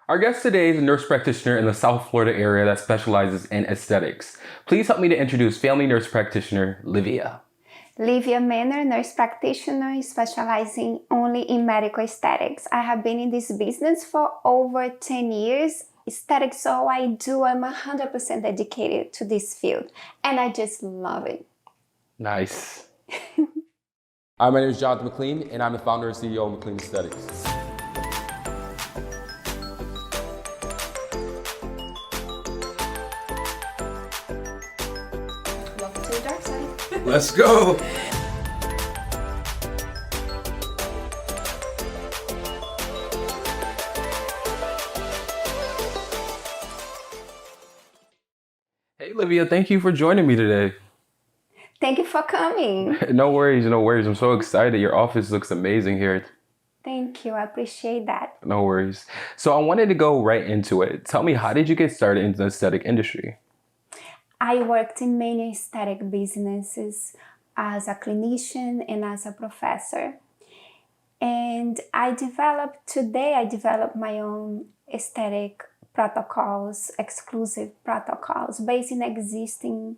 Our guest today is a nurse practitioner in the South Florida area that specializes in aesthetics. Please help me to introduce family nurse practitioner Livia. Livia Manor, nurse practitioner specializing only in medical aesthetics. I have been in this business for over 10 years. Aesthetics, all I do, I'm 100% dedicated to this field, and I just love it. Nice. Hi, my name is Mclean, and I'm the founder and CEO of Mclean Aesthetics. Welcome to the dark side. Let's go. Hey, Livia, thank you for joining me today. Thank you for coming. No worries, no worries. I'm so excited. Your office looks amazing here. Thank you. I appreciate that. No worries. So I wanted to go right into it. Tell me, how did you get started in the aesthetic industry? I worked in many aesthetic businesses as a clinician and as a professor. And I developed my own aesthetic protocols, exclusive protocols based in existing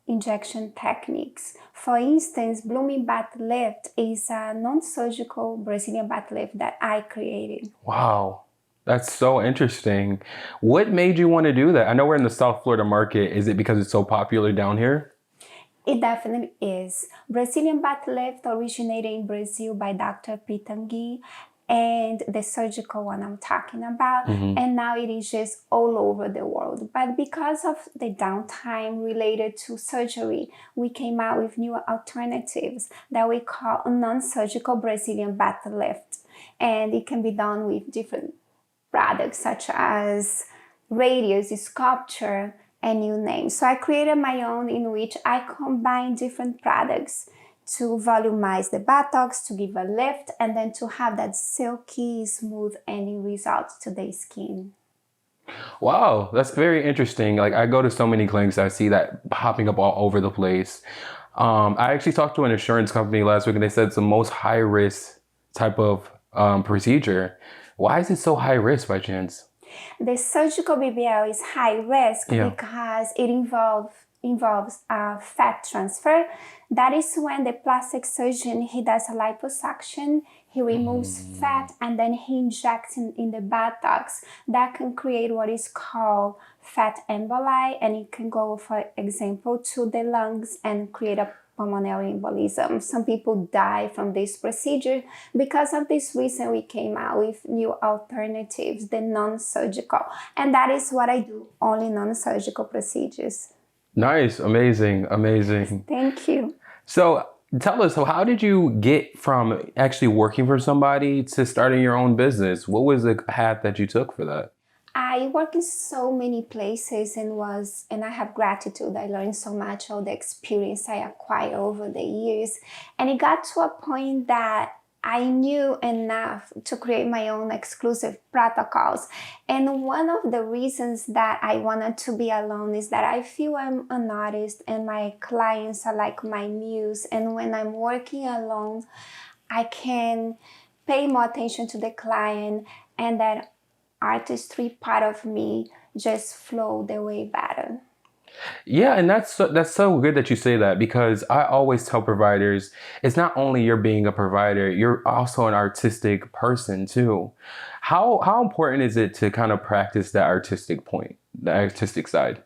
injection techniques. For instance, blooming bat lift is a non-surgical Brazilian bat lift that I created. Wow, that's so interesting. What made you want to do that? I know we're in the South Florida market. Is it because it's so popular down here? It definitely is. Brazilian bat lift originated in Brazil by Dr. Pitangui, and the surgical one I'm talking about, and now it is just all over the world. But because of the downtime related to surgery, we came out with new alternatives that we call a non-surgical Brazilian bat lift, and it can be done with different products such as radius, sculpture, and you name. So I created my own in which I combine different products to volumize the buttocks, to give a lift, and then to have that silky, smooth ending result to the skin. Wow, that's very interesting. Like, I go to so many clinics, I see that popping up all over the place. I actually talked to an insurance company last week, and they said it's the most high risk type of procedure. Why is it so high risk by chance? The surgical BBL is high risk because it involves fat transfer. That is when the plastic surgeon, he does a liposuction, he removes fat, and then he injects in the buttocks. That can create what is called fat emboli, and it can go, for example, to the lungs and create a pulmonary embolism. Some people die from this procedure. Because of this reason, we came out with new alternatives, the non-surgical. And that is what I do, only non-surgical procedures. Nice, amazing, amazing. Thank you. So tell us, so how did you get from actually working for somebody to starting your own business? What was the path that you took for that? I work in so many places and I have gratitude. I learned so much, all the experience I acquired over the years. And it got to a point that I knew enough to create my own exclusive protocols. And one of the reasons that I wanted to be alone is that I feel I'm an artist and my clients are like my muse. And when I'm working alone, I can pay more attention to the client, and that artistry part of me just flow the way better. Yeah, and that's so good that you say that, because I always tell providers, it's not only you're being a provider, you're also an artistic person too. How important is it to kind of practice that artistic point, the artistic side?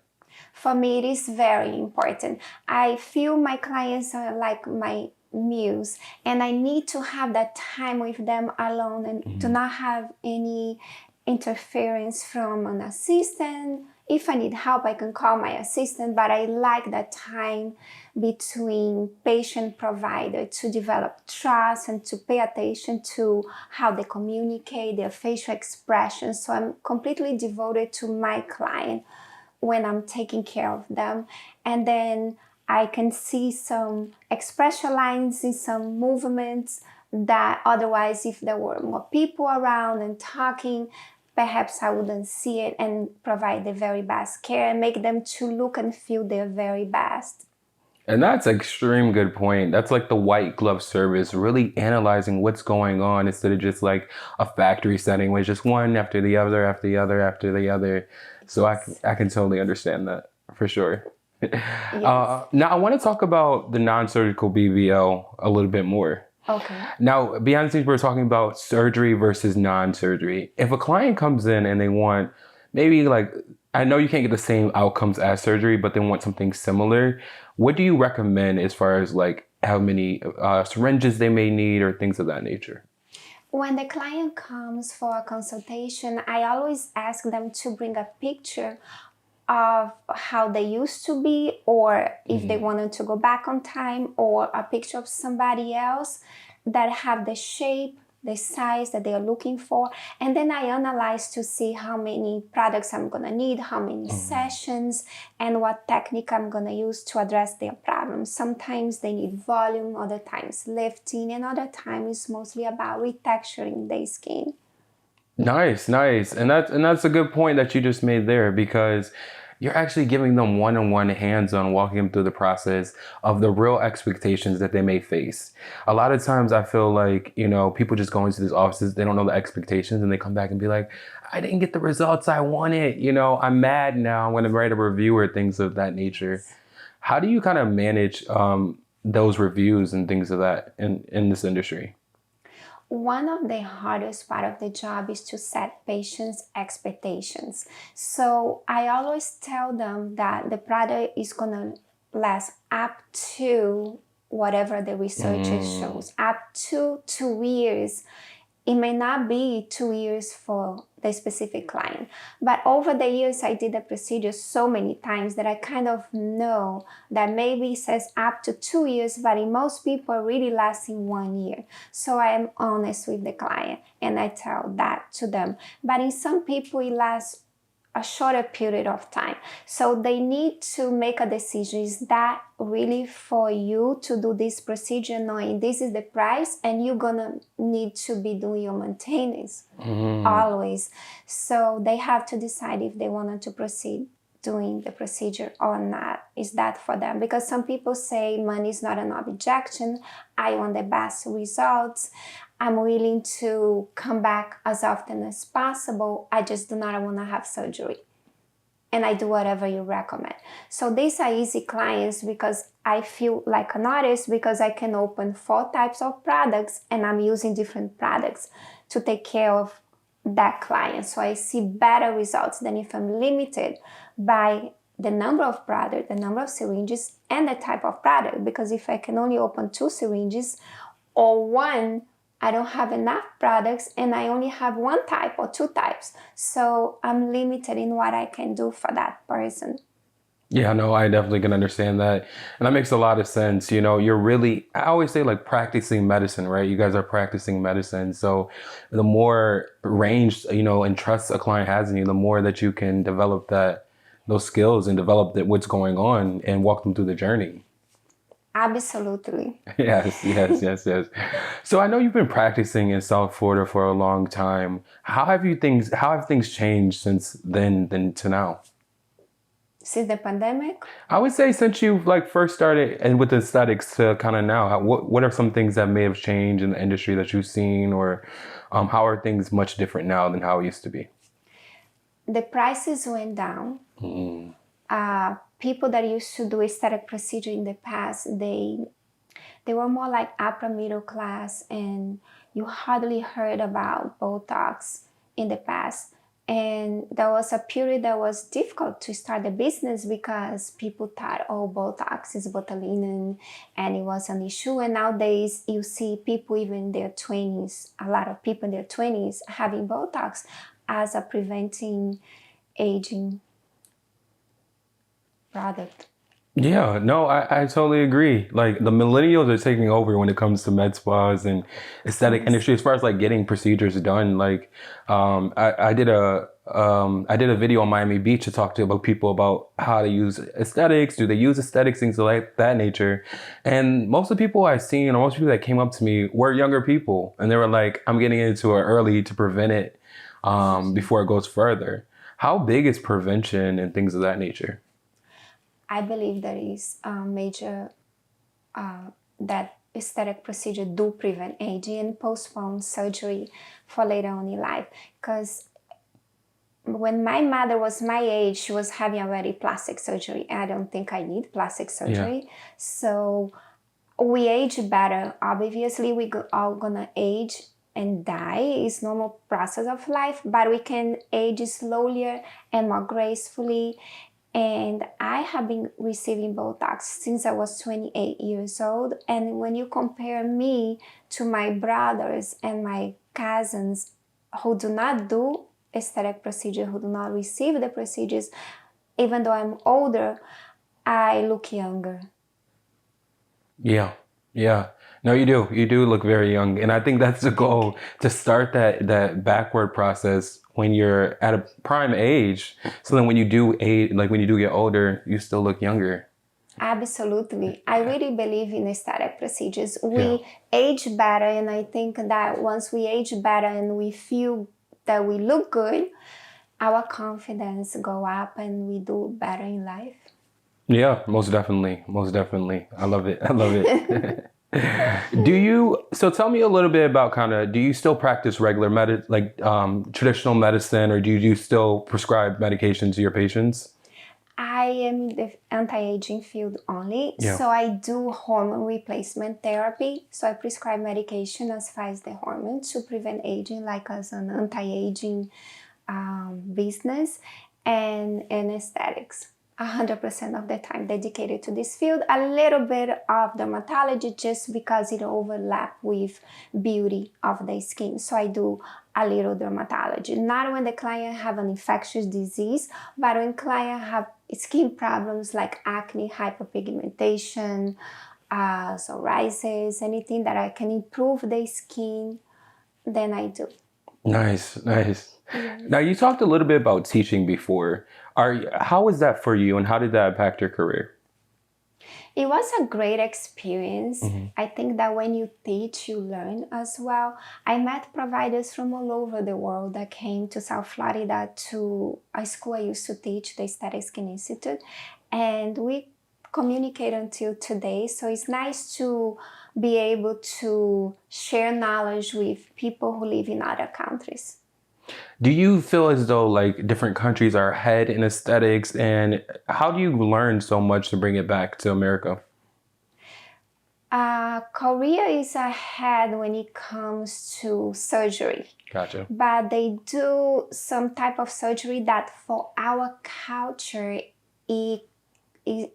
For me, it is very important. I feel my clients are like my muse, and I need to have that time with them alone and to not have any interference from an assistant. If I need help, I can call my assistant, but I like that time between patient provider to develop trust and to pay attention to how they communicate, their facial expressions. So I'm completely devoted to my client when I'm taking care of them. And then I can see some expression lines in some movements that otherwise, if there were more people around and talking, perhaps I wouldn't see it, and provide the very best care and make them to look and feel their very best. And that's extreme good point. That's like the white glove service, really analyzing what's going on instead of just like a factory setting with just one after the other, after the other, after the other. So Yes. I can totally understand that for sure. Yes. Now I want to talk about the non-surgical BBL a little bit more. Okay. Now, behind the scenes, we're talking about surgery versus non-surgery. If a client comes in and they want maybe like, I know you can't get the same outcomes as surgery, but they want something similar, what do you recommend as far as like how many syringes they may need or things of that nature? When the client comes for a consultation, I always ask them to bring a picture of how they used to be, or if they wanted to go back on time, or a picture of somebody else that have the shape, the size that they are looking for. And then I analyze to see how many products I'm gonna need, how many sessions, and what technique I'm gonna use to address their problems. Sometimes they need volume, other times lifting, and other times it's mostly about retexturing the skin. Nice, nice. And that's a good point that you just made there because you're actually giving them one-on-one hands-on walking them through the process of the real expectations that they may face. A lot of times I feel like, you know, people just go into these offices, they don't know the expectations and they come back and be like, I didn't get the results I wanted, you know, I'm mad now, I'm going to write a review or things of that nature. How do you kind of manage those reviews and things of that in this industry? One of the hardest part of the job is to set patients' expectations. So I always tell them that the product is gonna last up to whatever the research shows, up to 2 years. It may not be 2 years for the specific client, but over the years I did the procedure so many times that I kind of know that maybe it says up to 2 years, but in most people it really lasting 1 year. So I am honest with the client and I tell that to them. But in some people it lasts a shorter period of time. So they need to make a decision. Is that really for you to do this procedure knowing this is the price and you're gonna need to be doing your maintenance always? So they have to decide if they wanted to proceed doing the procedure or not. Is that for them? Because some people say money is not an objection. I want the best results. I'm willing to come back as often as possible. I just do not want to have surgery. And I do whatever you recommend. So these are easy clients because I feel like an artist because I can open 4 types of products and I'm using different products to take care of that client. So I see better results than if I'm limited by the number of product, the number of syringes, and the type of product. Because if I can only open 2 syringes or 1, I don't have enough products and I only have 1 type or 2 types. So I'm limited in what I can do for that person. Yeah, no, I definitely can understand that. And that makes a lot of sense. You know, you're really, I always say like practicing medicine, right? You guys are practicing medicine. So the more range, you know, and trust a client has in you, the more that you can develop those skills and develop what's going on and walk them through the journey. Absolutely. Yes, yes, yes, yes. So I know you've been practicing in South Florida for a long time. How have things changed since then to now? Since the pandemic, I would say since you've like first started and with aesthetics to kind of now, what are some things that may have changed in the industry that you've seen, or how are things much different now than how it used to be? the prices went down. People that used to do aesthetic procedure in the past, they were more like upper middle class, and you hardly heard about Botox in the past. And there was a period that was difficult to start a business because people thought, oh, Botox is botulinum, and it was an issue. And nowadays, you see people even in their 20s, a lot of people in their 20s having Botox as a preventing aging product. Yeah, no, I totally agree. Like the millennials are taking over when it comes to med spas and aesthetic Yes. industry as far as like getting procedures done. Like I did a video on Miami Beach to talk to about people about how to use aesthetics, do they use aesthetics, things like that nature. And most of the people I've seen, or most people that came up to me were younger people, and they were like, I'm getting into it early to prevent it before it goes further. How big is prevention and things of that nature? I believe there is a major that aesthetic procedure do prevent aging and postpone surgery for later on in life. Because when my mother was my age, she was having already plastic surgery. I don't think I need plastic surgery. Yeah. So we age better. Obviously, we all gonna age and die. It's normal process of life, but we can age slowly and more gracefully. And I have been receiving Botox since I was 28 years old. And when you compare me to my brothers and my cousins who do not do aesthetic procedure, who do not receive the procedures, even though I'm older, I look younger. Yeah. Yeah. No, you do. You do look very young. And I think that's the goal, to start that backward process when you're at a prime age. So then when you do age, like when you do get older, you still look younger. Absolutely. I really believe in aesthetic procedures. Yeah. We age better, and I think that once we age better and we feel that we look good, our confidence go up and we do better in life. Yeah, most definitely. Most definitely. I love it. I love it. Do you, so tell me a little bit about do you still practice regular traditional medicine, or do you still prescribe medication to your patients? I am in the anti-aging field only, Yeah. so I do hormone replacement therapy. So I prescribe medication as far as the hormone to prevent aging, like as an anti-aging business, and aesthetics. 100% of the time dedicated to this field. A little bit of dermatology just because it overlaps with beauty of the skin. So I do a little dermatology. Not when the client have an infectious disease, but when client have skin problems like acne, hyperpigmentation, psoriasis, anything that I can improve the skin, then I do. Nice, nice. Yes. Now, you talked a little bit about teaching before. How was that for you, and how did that impact your career? It was a great experience. I think that when you teach, you learn as well. I met providers from all over the world that came to South Florida to a school I used to teach, the Aesthetic Skin Institute, and we communicate until today. So it's nice to be able to share knowledge with people who live in other countries. Do you feel as though like different countries are ahead in aesthetics, and how do you learn so much to bring it back to America? Korea is ahead when it comes to surgery. Gotcha. But they do some type of surgery that for our culture, it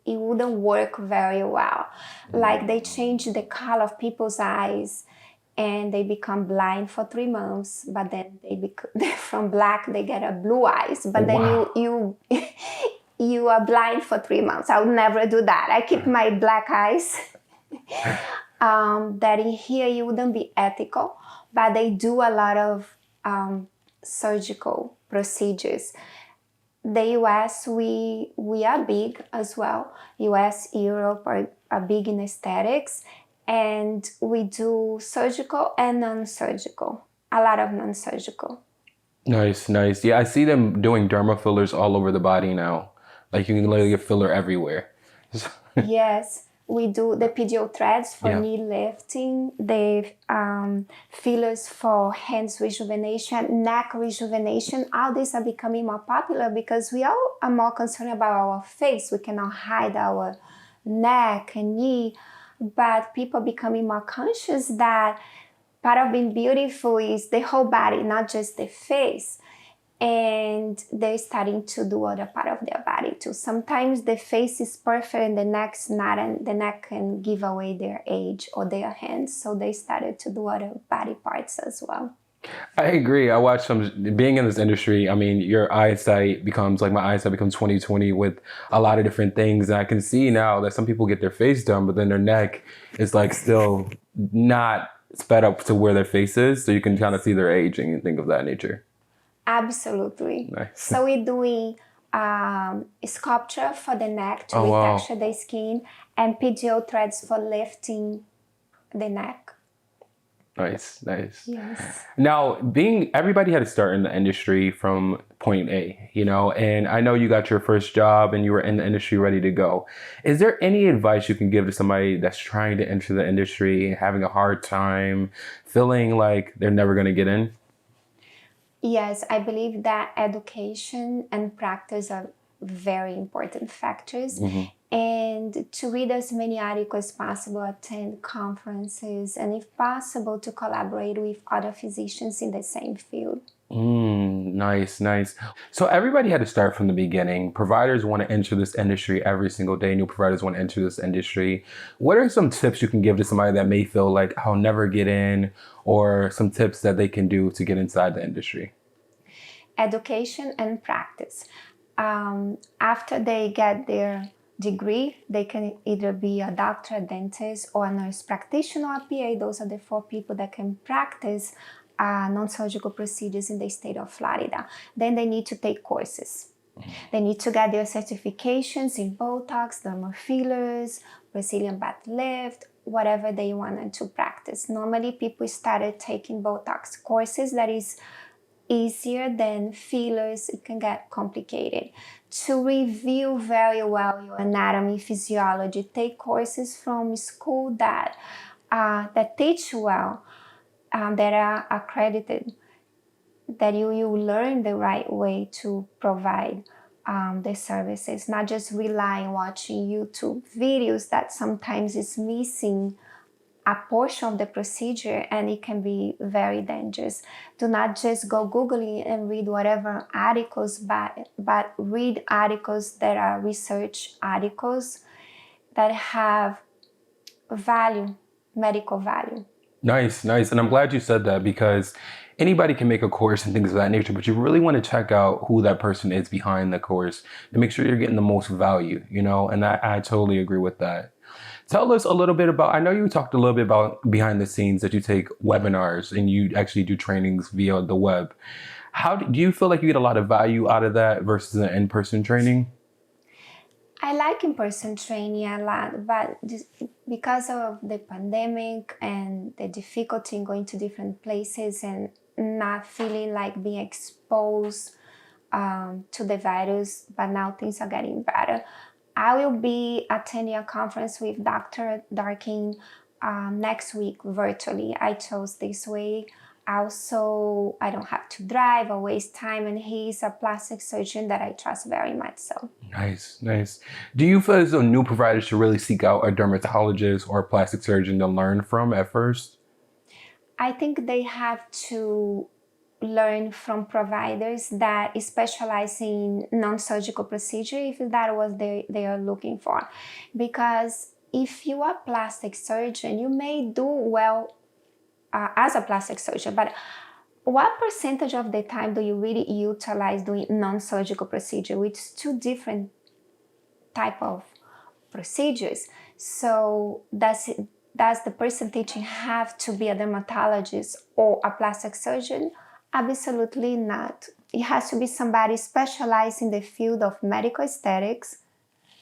wouldn't work very well. Like they change the color of people's eyes and they become blind for 3 months, but then from black they get a blue eyes, but then Wow. you are blind for 3 months. I would never do that. I keep my black eyes. That in here you wouldn't be ethical, but they do a lot of surgical procedures. The US, we are big as well. US, Europe are big in aesthetics, and we do surgical and non-surgical. A lot of non-surgical. Nice, nice. Yeah, I see them doing derma fillers all over the body now. Like you can literally get filler everywhere. Yes, we do the PDO threads for Yeah. knee lifting, the fillers for hands rejuvenation, neck rejuvenation. All these are becoming more popular because we all are more concerned about our face. We cannot hide our neck and knee, but people becoming more conscious that part of being beautiful is the whole body, not just the face. And they're starting to do other part of their body too. Sometimes the face is perfect and the neck's not, and the neck can give away their age or their hands. So they started to do other body parts as well. I agree. I watch being in this industry. I mean, your eyesight becomes like my eyesight becomes 20/20 with a lot of different things. And I can see now that some people get their face done, but then their neck is like still not sped up to where their face is. So you can kind of see their aging and things of that nature. Absolutely. Nice. So we're doing sculpture for the neck to Oh, wow. retexture the skin, and PGO threads for lifting the neck. Nice, nice. Yes. Now, being everybody had to start in the industry from point A, and I know you got your first job and you were in the industry ready to go. Is there any advice you can give to somebody that's trying to enter the industry and having a hard time, feeling like they're never going to get in? Yes, I believe that education and practice are very important factors. Hmm. And to read as many articles as possible, attend conferences, and if possible, to collaborate with other physicians in the same field. Nice, nice. So everybody had to start from the beginning. Providers want to enter this industry every single day. New providers want to enter this industry. What are some tips you can give to somebody that may feel like I'll never get in, or some tips that they can do to get inside the industry? Education and practice. After they get their degree, they can either be a doctor, a dentist, or a nurse practitioner or a PA. Those are the four people that can practice non-surgical procedures in the state of Florida. Then they need to take courses. They need to get their certifications in Botox, dermal fillers, Brazilian butt lift, whatever they wanted to practice. Normally, people started taking Botox courses. That is easier than fillers. It can get complicated. To review very well your anatomy, physiology, take courses from school that teach well, that are accredited, that you learn the right way to provide the services, not just rely on watching YouTube videos that sometimes is missing a portion of the procedure, and it can be very dangerous. Do not just go Googling and read whatever articles, but read articles that are research articles that have value, medical value. Nice, nice. And I'm glad you said that because anybody can make a course and things of that nature, but you really want to check out who that person is behind the course to make sure you're getting the most value, and I totally agree with that. Tell us a little bit about, I know you talked a little bit about behind the scenes that you take webinars and you actually do trainings via the web. How do you feel like you get a lot of value out of that versus an in-person training? I like in-person training a lot, but because of the pandemic and the difficulty in going to different places and not feeling like being exposed to the virus, but now things are getting better. I will be attending a conference with Dr. Darkin next week virtually. I chose this way. Also, I don't have to drive or waste time, and he's a plastic surgeon that I trust very much so. Nice, nice. Do you feel as though new providers should really seek out a dermatologist or a plastic surgeon to learn from at first? I think they have to learn from providers that specialize in non-surgical procedure if that was they are looking for. Because if you are a plastic surgeon, you may do well as a plastic surgeon, but what percentage of the time do you really utilize doing non-surgical procedure, which is two different type of procedures? So does the person teaching have to be a dermatologist or a plastic surgeon? Absolutely not. It has to be somebody specialized in the field of medical aesthetics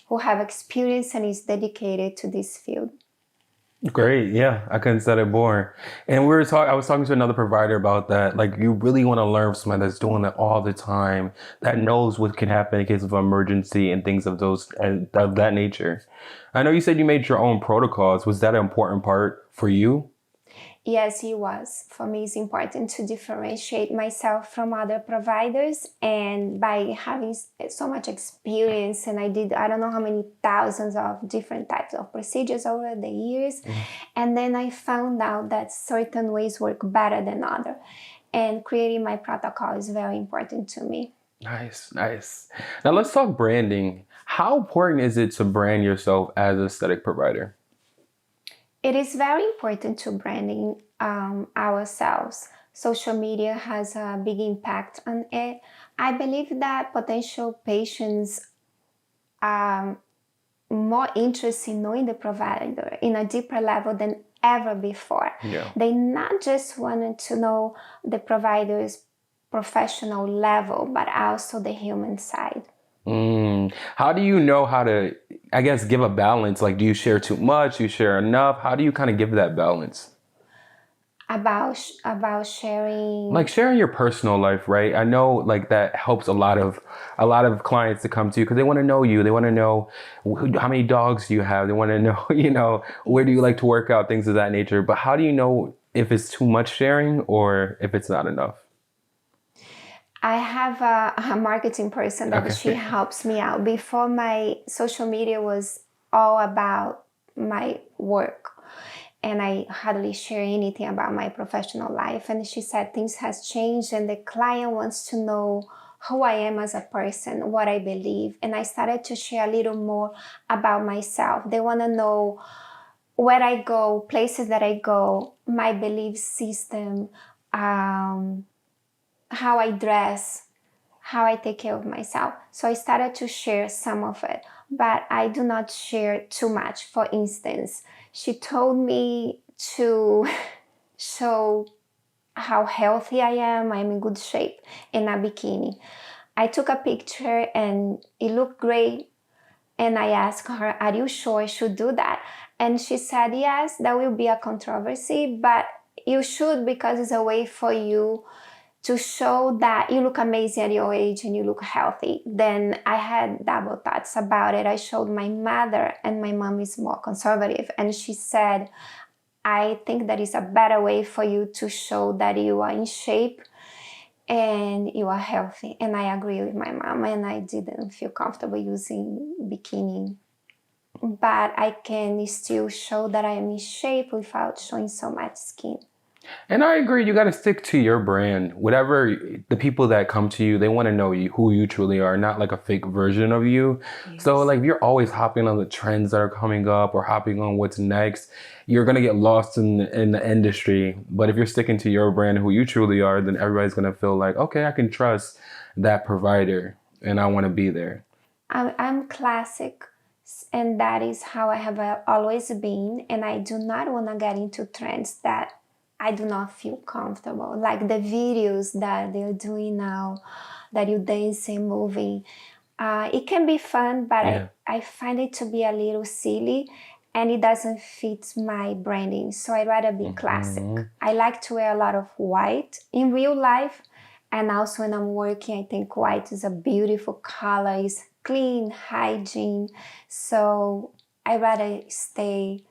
who have experience and is dedicated to this field. Great. Yeah, I couldn't said it more. And I was talking to another provider about that. Like, you really want to learn from somebody that's doing it all the time, that knows what can happen in case of emergency and things of that nature. I know you said you made your own protocols. Was that an important part for you? Yes, it was. For me, it's important to differentiate myself from other providers. And by having so much experience, and I don't know how many thousands of different types of procedures over the years. Mm-hmm. And then I found out that certain ways work better than others. And creating my protocol is very important to me. Nice, nice. Now let's talk branding. How important is it to brand yourself as an aesthetic provider? It is very important to branding ourselves. Social media has a big impact on it. I believe that potential patients are more interested in knowing the provider in a deeper level than ever before. Yeah. They not just wanted to know the provider's professional level, but also the human side. How do you know how to, I guess, give a balance? Like, do you share too much? Do you share enough? How do you kind of give that balance? about sharing. Like sharing your personal life, right? I know like that helps a lot of clients to come to you because they want to know you. They want to know how many dogs do you have. They want to know, where do you Yes. like to work out, things of that nature. But how do you know if it's too much sharing or if it's not enough? I have a marketing person that she Okay. helps me out. Before, my social media was all about my work, and I hardly share anything about my professional life. And she said things has changed, and the client wants to know who I am as a person, what I believe. And I started to share a little more about myself. They want to know where I go, places that I go, my belief system, um, how I dress, how I take care of myself. So I started to share some of it, but I do not share too much. For instance, she told me to show how healthy I am. I'm in good shape in a bikini. I took a picture and it looked great. And I asked her, "Are you sure I should do that?" And she said, "Yes, that will be a controversy, but you should, because it's a way for you to show that you look amazing at your age and you look healthy." Then I had double thoughts about it. I showed my mother, and my mom is more conservative. And she said, "I think that is a better way for you to show that you are in shape and you are healthy." And I agree with my mom, and I didn't feel comfortable using bikini. But I can still show that I am in shape without showing so much skin. And I agree, you got to stick to your brand. Whatever the people that come to you, they want to know you, who you truly are, not like a fake version of you. So, Yes. like, if you're always hopping on the trends that are coming up or hopping on what's next, you're going to get lost in the industry. But if you're sticking to your brand, who you truly are, then everybody's going to feel like, okay, I can trust that provider and I want to be there. I'm classic, and that is how I have always been. And I do not want to get into trends that I do not feel comfortable. Like the videos that they're doing now, that you dancing, moving. It can be fun, but Yeah. I find it to be a little silly, and it doesn't fit my branding. So I'd rather be classic. Mhm. I like to wear a lot of white in real life. And also when I'm working, I think white is a beautiful color. It's clean, hygiene. So I'd rather stay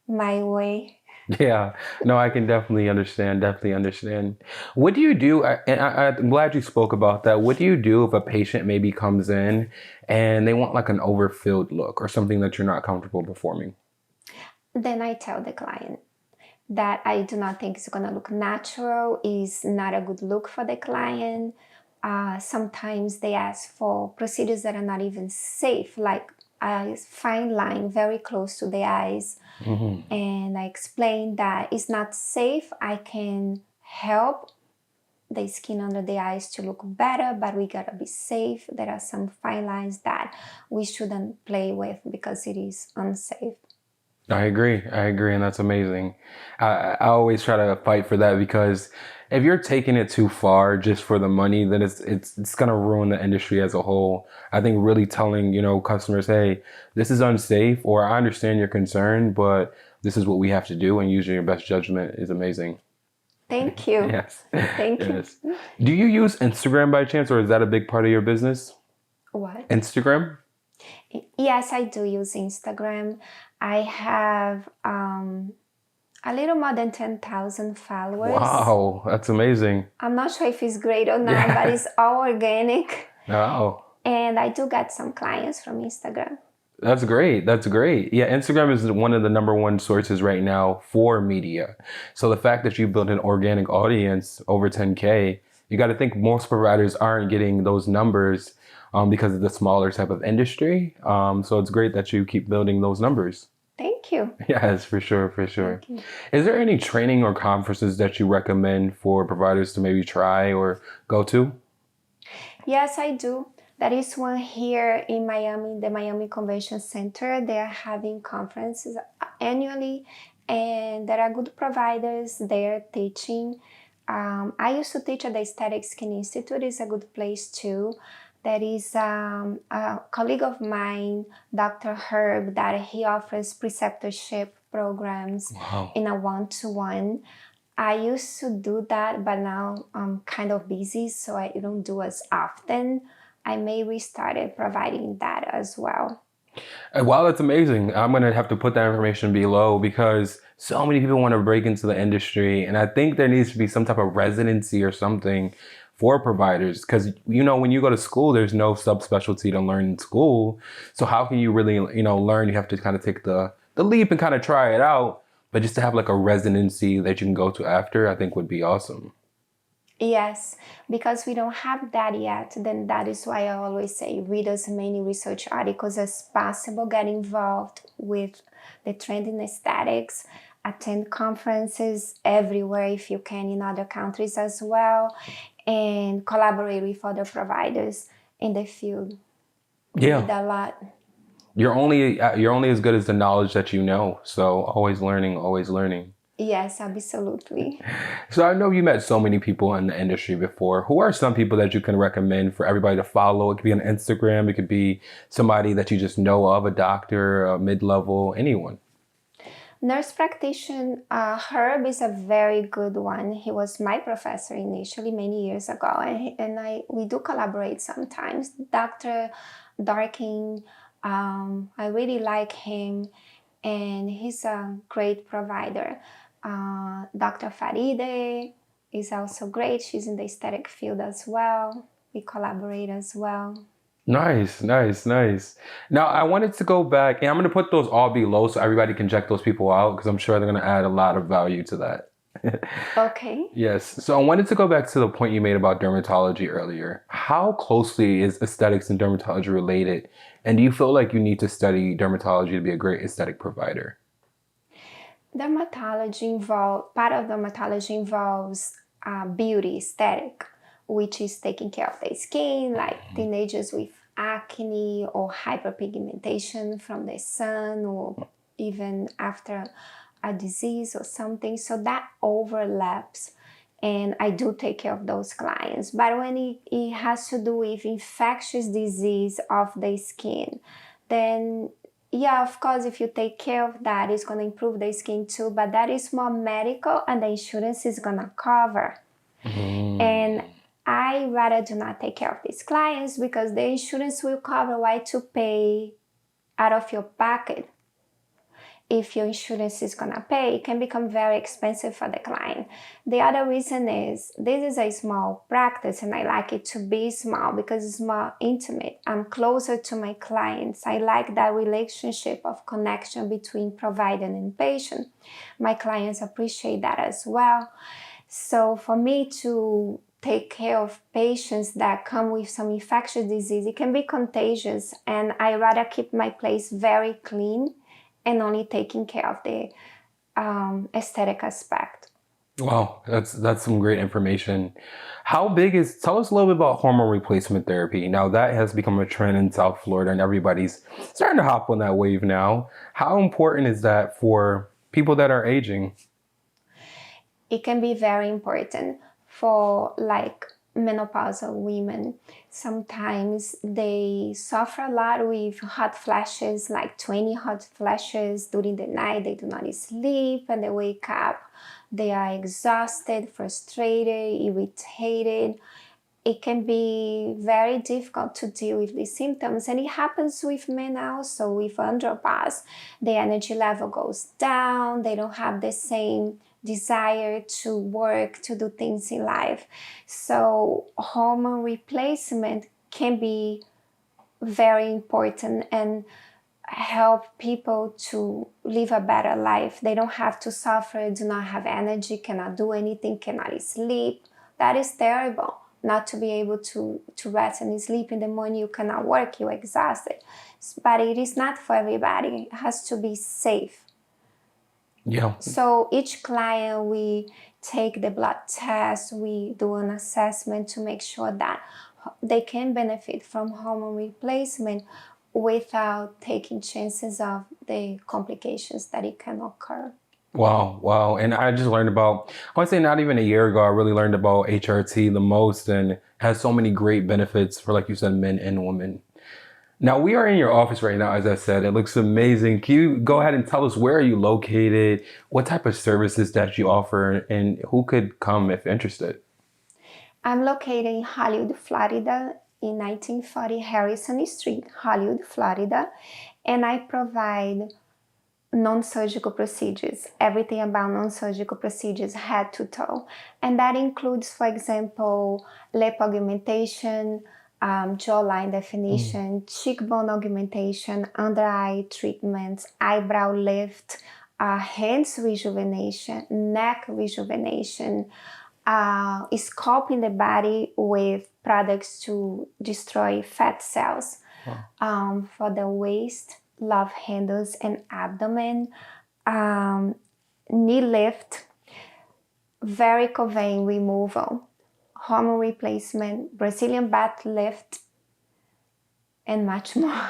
my way. Yeah, no, I can definitely understand. Definitely understand. What do you do? I'm glad you spoke about that. What do you do if a patient maybe comes in and they want like an overfilled look or something that you're not comfortable performing? Then I tell the client that I do not think it's gonna look natural, is not a good look for the client. Sometimes they ask for procedures that are not even safe, like a fine line very close to the eyes. Hmm. And I explain that it's not safe. I can help the skin under the eyes to look better, but we gotta be safe. There are some fine lines that we shouldn't play with because it is unsafe. I agree. I agree, and that's amazing. I always try to fight for that because if you're taking it too far just for the money, then it's gonna ruin the industry as a whole. I think really telling customers, hey, this is unsafe, or I understand your concern, but this is what we have to do, and using your best judgment is amazing. Thank you. Yes, Thank you. yes. Do you use Instagram by chance, or is that a big part of your business? What? Instagram? Yes, I do use Instagram. I have a little more than 10,000 followers. Wow, that's amazing. I'm not sure if it's great or not, but Yeah. it's all organic. Wow. And I do get some clients from Instagram. That's great. That's great. Yeah, Instagram is one of the number one sources right now for media. So the fact that you built an organic audience over 10K, you got to think most providers aren't getting those numbers because of the smaller type of industry. So it's great that you keep building those numbers. Thank you. Yes, for sure, for sure. Thank you. Is there any training or conferences that you recommend for providers to maybe try or go to? Yes, I do. There is one here in Miami, the Miami Convention Center. They are having conferences annually, and there are good providers there teaching. I used to teach at the Aesthetic Skin Institute. It's a good place too. There is a colleague of mine, Dr. Herb, that he offers preceptorship programs Wow. in a one-to-one. I used to do that, but now I'm kind of busy, so I don't do as often. I may restart providing that as well. Wow, that's amazing. I'm going to have to put that information below because so many people want to break into the industry. And I think there needs to be some type of residency or something for providers because, when you go to school, there's no subspecialty to learn in school. So how can you really, learn? You have to kind of take the leap and kind of try it out. But just to have like a residency that you can go to after, I think would be awesome. Yes, because we don't have that yet, then that is why I always say read as many research articles as possible, get involved with the trend in aesthetics, attend conferences everywhere if you can in other countries as well, and collaborate with other providers in the field. You Yeah. need a lot. You're only as good as the knowledge that you know. So always learning, always learning. Yes, absolutely. So I know you met so many people in the industry before. Who are some people that you can recommend for everybody to follow? It could be on Instagram. It could be somebody that you just know of, a doctor, a mid-level, anyone. Nurse practitioner Herb is a very good one. He was my professor initially many years ago, and we do collaborate sometimes. Dr. Darking, I really like him, and he's a great provider. Dr. Faride is also great. She's in the aesthetic field as well. We collaborate as well. Nice, nice, nice. Now I wanted to go back, and I'm going to put those all below so everybody can check those people out because I'm sure they're going to add a lot of value to that. Okay. Yes. So I wanted to go back to the point you made about dermatology earlier. How closely is aesthetics and dermatology related? And do you feel like you need to study dermatology to be a great aesthetic provider? Part of dermatology involves beauty, aesthetic, which is taking care of the skin, like teenagers with acne or hyperpigmentation from the sun, or even after a disease or something. So that overlaps. And I do take care of those clients. But when it has to do with infectious disease of the skin, then yeah, of course, if you take care of that, it's going to improve the skin too. But that is more medical, and the insurance is going to cover. And I rather do not take care of these clients because the insurance will cover why to pay out of your pocket. If your insurance is going to pay, it can become very expensive for the client. The other reason is this is a small practice, and I like it to be small because it's more intimate. I'm closer to my clients. I like that relationship of connection between provider and patient. My clients appreciate that as well. So for me to take care of patients that come with some infectious disease, it can be contagious, and I rather keep my place very clean and only taking care of the aesthetic aspect. Wow, that's some great information. Tell us a little bit about hormone replacement therapy. Now that has become a trend in South Florida and everybody's starting to hop on that wave now. How important is that for people that are aging? It can be very important for like menopausal women. Sometimes they suffer a lot with hot flashes, like 20 hot flashes during the night. They do not sleep, and they wake up. They are exhausted, frustrated, irritated. It can be very difficult to deal with these symptoms, and it happens with men also. With andropause, the energy level goes down. They don't have the same desire to work, to do things in life. So hormone replacement can be very important and help people to live a better life. They don't have to suffer, do not have energy, cannot do anything, cannot sleep. That is terrible. Not to be able to rest and sleep in the morning, you cannot work, you're exhausted. But it is not for everybody. It has to be safe. Yeah. So each client, we take the blood test, we do an assessment to make sure that they can benefit from hormone replacement without taking chances of the complications that it can occur. Wow, wow. And I just learned about, I want to say not even a year ago, I really learned about HRT the most and has so many great benefits for, like you said, men and women. Now we are in your office right now, as I said. It looks amazing. Can you go ahead and tell us where are you located, what type of services that you offer, and who could come if interested? I'm located in Hollywood, Florida, in 1940 Harrison Street, Hollywood, Florida, and I provide non-surgical procedures, everything about non-surgical procedures head to toe. And that includes, for example, lip augmentation, jawline definition, cheekbone augmentation, under eye treatments, eyebrow lift, hands rejuvenation, neck rejuvenation, sculpting the body with products to destroy fat cells. For the waist, love handles and abdomen, knee lift, varicose vein removal, hormone replacement, Brazilian butt lift, and much more.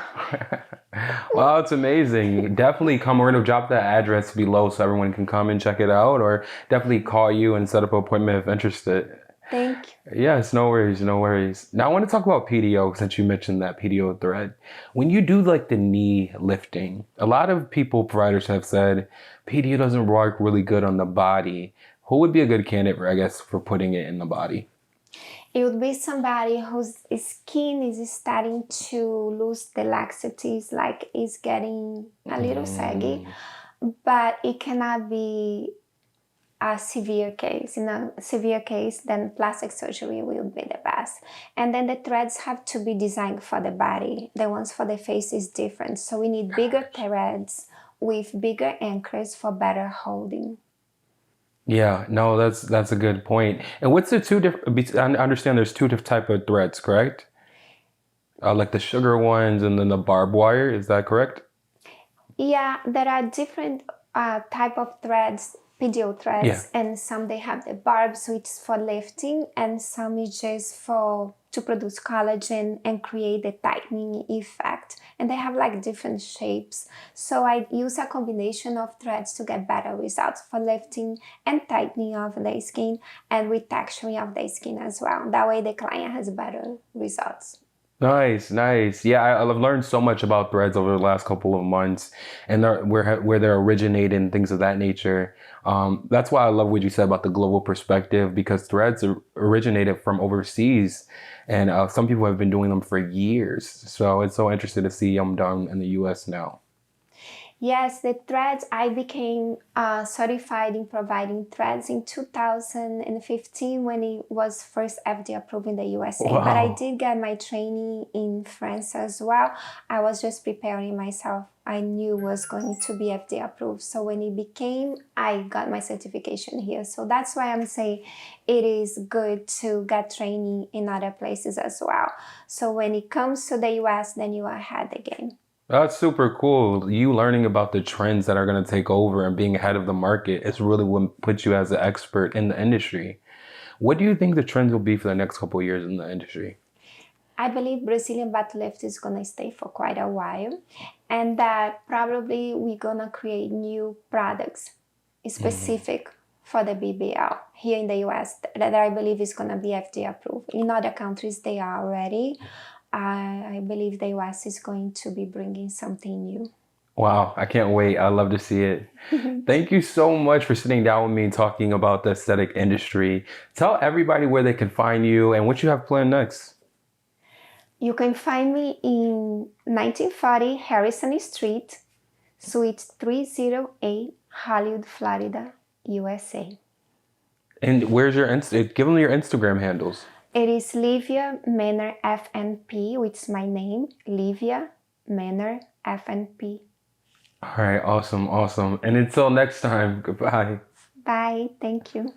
Wow, it's amazing. Definitely come. We're going to drop that address below so everyone can come and check it out, or definitely call you and set up an appointment if interested. Thank you. Yes, no worries, no worries. Now I want to talk about PDO since you mentioned that PDO thread. When you do like the knee lifting, a lot of people, providers have said PDO doesn't work really good on the body. Who would be a good candidate, I guess, for putting it in the body? It would be somebody whose skin is starting to lose the laxities, like it's getting a little saggy, but it cannot be a severe case. In a severe case, then plastic surgery will be the best. And then the threads have to be designed for the body. The ones for the face is different. So we need bigger threads with bigger anchors for better holding. Yeah, no, that's a good point. And what's the two different? I understand there's two different type of threads, correct? Like the sugar ones and then the barbed wire. Is that correct? Yeah, there are different type of threads, PDO threads, Yeah. and some they have the barbs, which is for lifting, and some is just for to produce collagen and create the tightening effect. And they have like different shapes. So I use a combination of threads to get better results for lifting and tightening of the skin and retexturing of the skin as well. That way the client has better results. Nice, nice. Yeah, I've learned so much about threads over the last couple of months, and where they're originated and things of that nature. That's why I love what you said about the global perspective because threads originated from overseas, and some people have been doing them for years. So it's so interesting to see them done in the U.S. now. Yes, the threads, I became certified in providing threads in 2015 when it was first FDA approved in the USA. Wow. But I did get my training in France as well. I was just preparing myself. I knew it was going to be FDA approved. So when it became, I got my certification here. So that's why I'm saying it is good to get training in other places as well. So when it comes to the US, then you are ahead again. That's super cool. You learning about the trends that are going to take over and being ahead of the market is really what puts you as an expert in the industry. What do you think the trends will be for the next couple of years in the industry? I believe Brazilian butt lift is going to stay for quite a while, and that probably we're going to create new products specific for the BBL here in the US that I believe is going to be FDA approved. In other countries, they are already. I believe the US is going to be bringing something new. Wow, I can't wait. I love to see it. Thank you so much for sitting down with me and talking about the aesthetic industry. Tell everybody where they can find you and what you have planned next. You can find me in 1940 Harrison Street, Suite 308, Hollywood, Florida, USA. And where's your give them your Instagram handles. It is Livia Manor FNP, which is my name, Livia Manor FNP. All right, awesome, awesome. And until next time, goodbye. Bye, thank you.